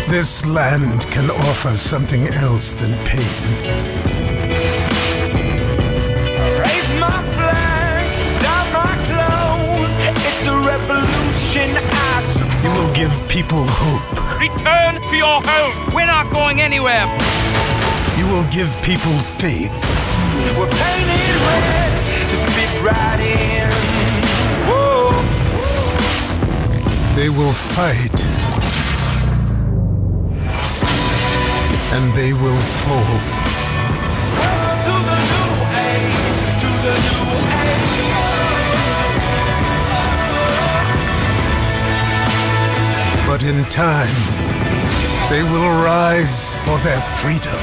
This land can offer something else than pain. Raise my flag, down my clothes. It's a revolution, I suppose. You will give people hope. Return to your homes. We're not going anywhere. You will give people faith. We're painted red to fit right in. Whoa. They will fight. And they will fall. To the new age, to the new age. But in time, they will rise for their freedom.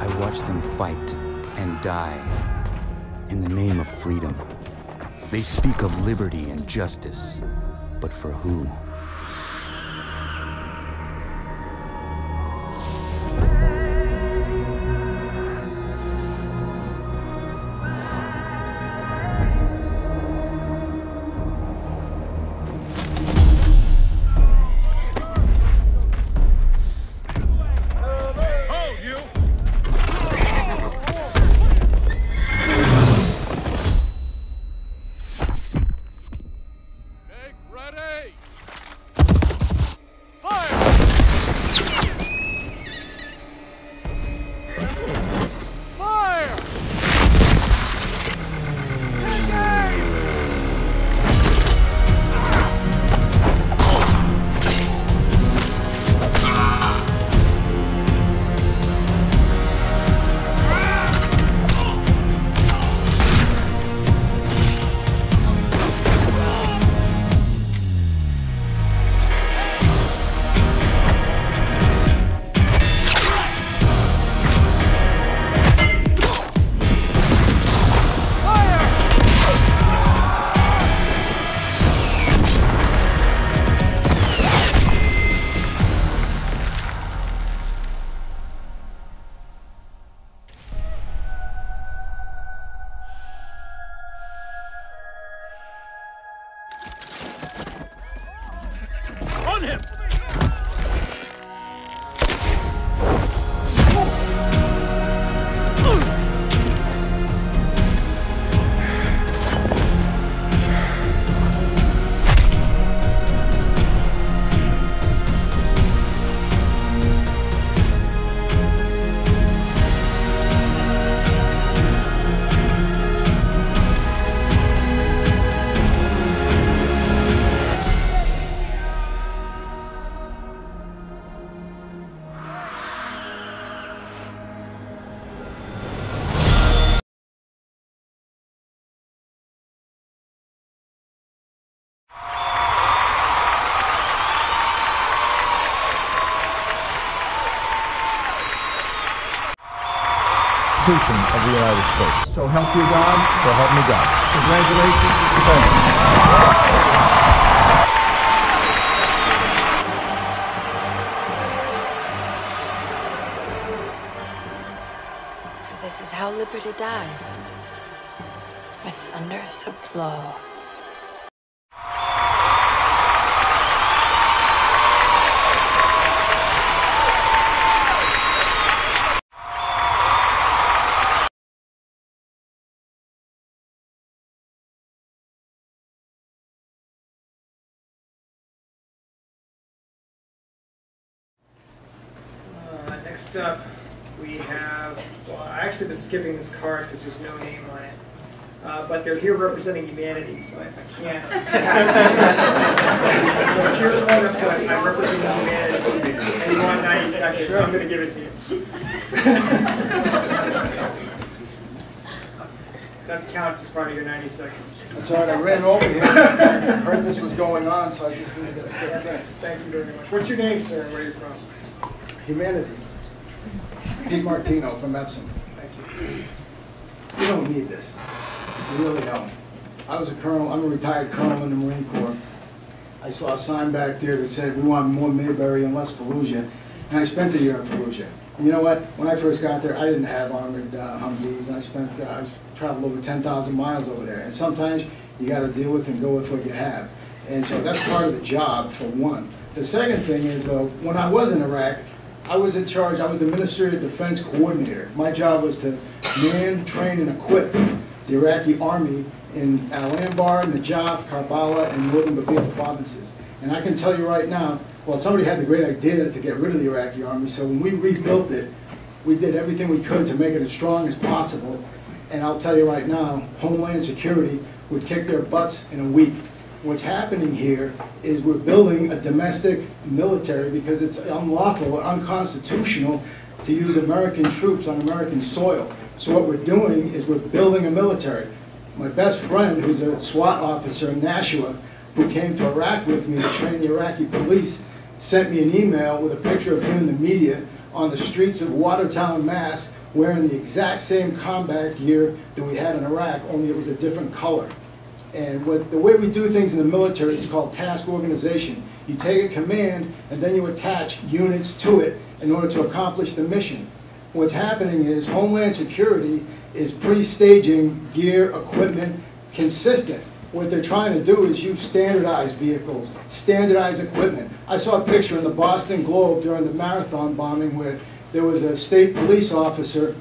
I watch them fight and die in the name of freedom. They speak of liberty and justice, but for who? On him! Constitution of the United States. So help you God. So help me God. Congratulations, Mr. President. So this is how liberty dies. With thunderous applause. Next up, we have, well, I actually been skipping this card because there's no name on it. But they're here representing humanity, so I can't pass this. So if you're the one up, I'm representing humanity, and you want 90 seconds, so I'm going to give it to you. that counts as part of your 90 seconds. That's all right. I ran over here. Heard this was going on, so I just needed to get it. Thank you very much. What's your name, sir, and where are you from? Humanities. Pete Martino from Epsom. Thank you. You don't need this. You really don't. I was a colonel. I'm a retired colonel in the Marine Corps. I saw a sign back there that said, we want more Mayberry and less Fallujah. And I spent a year in Fallujah. And you know what? When I first got there, I didn't have armored Humvees, and I traveled over 10,000 miles over there. And sometimes you got to deal with and go with what you have. And so that's part of the job, for one. The second thing is, when I was in Iraq, I was in charge. I was the Ministry of Defense coordinator. My job was to man, train, and equip the Iraqi army in Al-Anbar, Najaf, Karbala, and northern Babila provinces. And I can tell you right now, well, somebody had the great idea to get rid of the Iraqi army, so when we rebuilt it, we did everything we could to make it as strong as possible. And I'll tell you right now, Homeland Security would kick their butts in a week. What's happening here is we're building a domestic military because it's unlawful or unconstitutional to use American troops on American soil. So what we're doing is we're building a military. My best friend, who's a SWAT officer in Nashua, who came to Iraq with me to train the Iraqi police, sent me an email with a picture of him in the media on the streets of Watertown, Mass, wearing the exact same combat gear that we had in Iraq, only it was a different color. And the way we do things in the military is called task organization. You take a command and then you attach units to it in order to accomplish the mission. What's happening is Homeland Security is pre-staging gear, equipment, consistent. What they're trying to do is use standardized vehicles, standardized equipment. I saw a picture in the Boston Globe during the marathon bombing where there was a state police officer,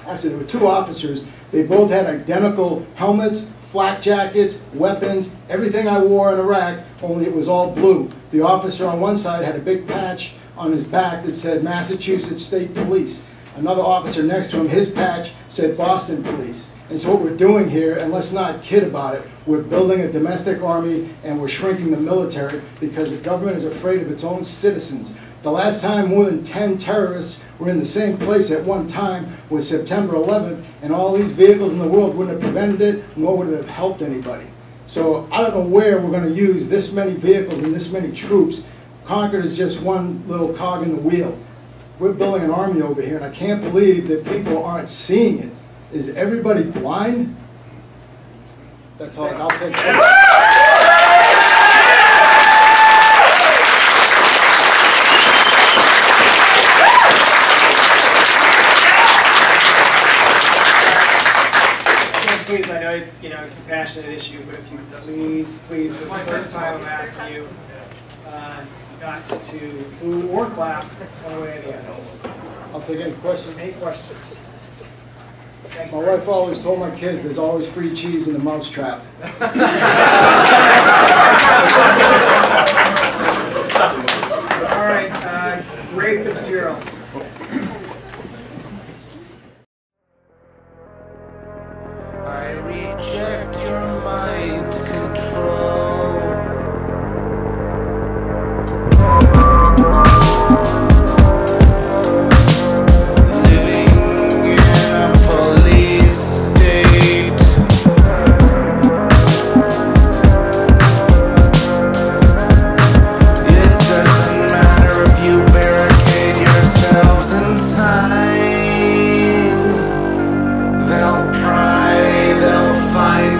actually there were two officers, they both had identical helmets, flak jackets, weapons, everything I wore in Iraq, only it was all blue. The officer on one side had a big patch on his back that said Massachusetts State Police. Another officer next to him, his patch said Boston Police. And so what we're doing here, and let's not kid about it, we're building a domestic army and we're shrinking the military because the government is afraid of its own citizens. The last time more than 10 terrorists were in the same place at one time was September 11th, and all these vehicles in the world wouldn't have prevented it, nor would it have helped anybody. So I don't know where we're going to use this many vehicles and this many troops. Concord is just one little cog in the wheel. We're building an army over here, and I can't believe that people aren't seeing it. Is everybody blind? That's all. I'll take it. Please, I know it's a passionate issue, but if you please, for the first time, I'm asking you not to boo or clap one way or the other. I'll take any questions. Any questions? My wife always told my kids there's always free cheese in the mousetrap. All right, Ray Fitzgerald. I reject your mind control. Living in a police state. It doesn't matter if you barricade yourselves inside. They'll pry, they'll find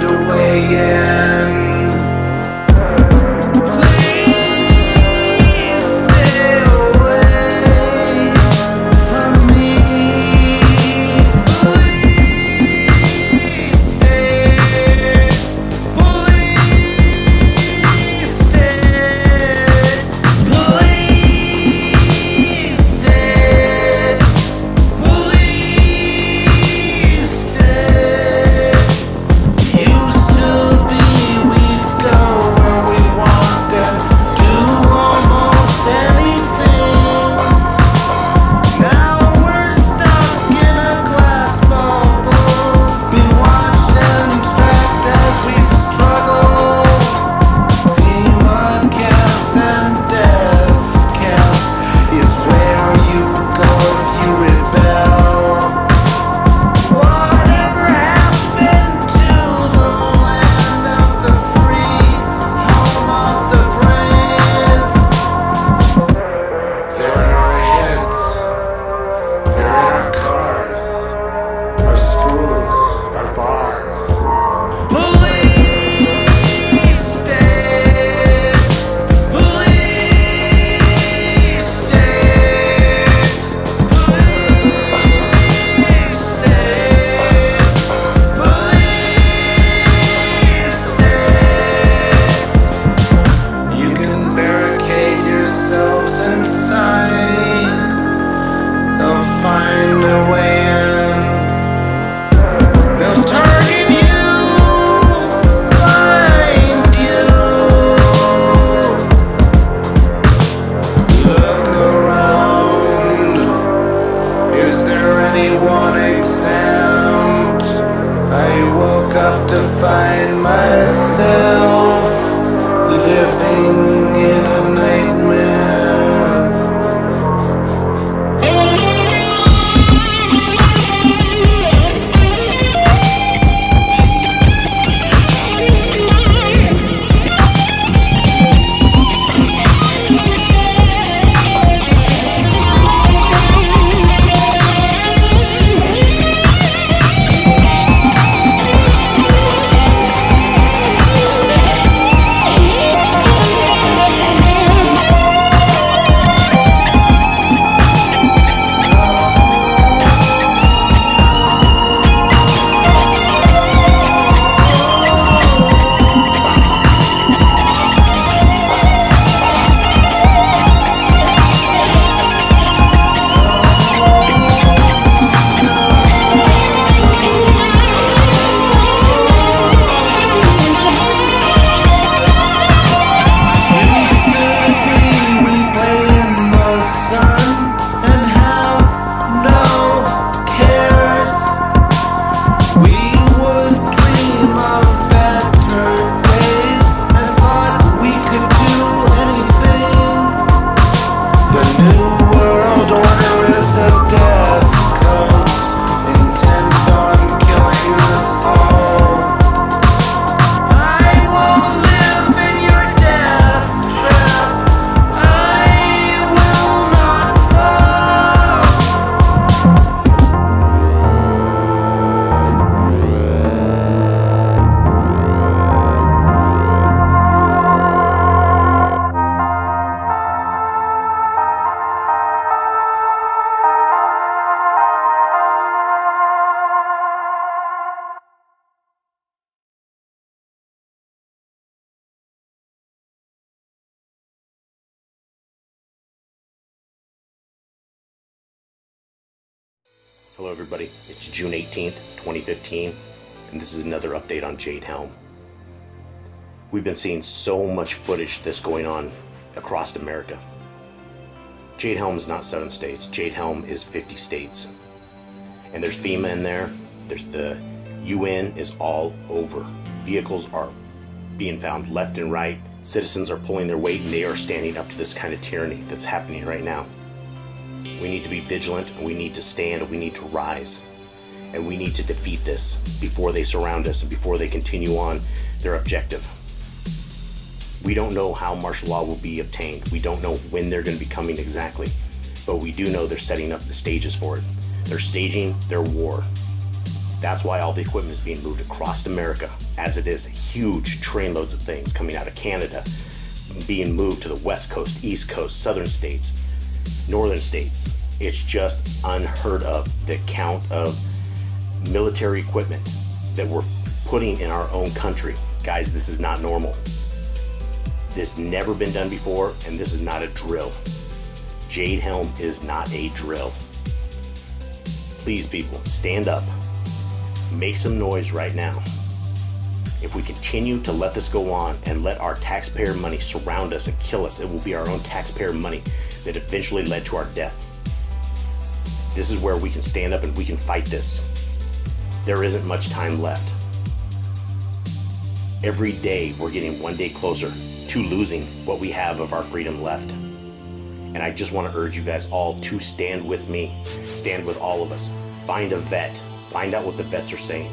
Hello everybody, it's June 18th, 2015, and this is another update on Jade Helm. We've been seeing so much footage that's going on across America. Jade Helm is not 7 states, Jade Helm is 50 states. And there's FEMA in there, there's the UN is all over. Vehicles are being found left and right, citizens are pulling their weight, and they are standing up to this kind of tyranny that's happening right now. We need to be vigilant, we need to stand, we need to rise, and we need to defeat this before they surround us and before they continue on their objective. We don't know how martial law will be obtained. We don't know when they're going to be coming exactly, but we do know they're setting up the stages for it. They're staging their war. That's why all the equipment is being moved across America, as it is huge trainloads of things coming out of Canada, being moved to the West Coast, East Coast, Southern states, Northern states. It's just unheard of, the count of military equipment that we're putting in our own country. Guys, this is not normal. This never been done before, and this is not a drill. Jade Helm is not a drill. Please, people, stand up. Make some noise right now. If we continue to let this go on and let our taxpayer money surround us and kill us, it will be our own taxpayer money that eventually led to our death. This is where we can stand up and we can fight this. There isn't much time left. Every day we're getting one day closer to losing what we have of our freedom left. And I just want to urge you guys all to stand with me. Stand with all of us. Find a vet. Find out what the vets are saying.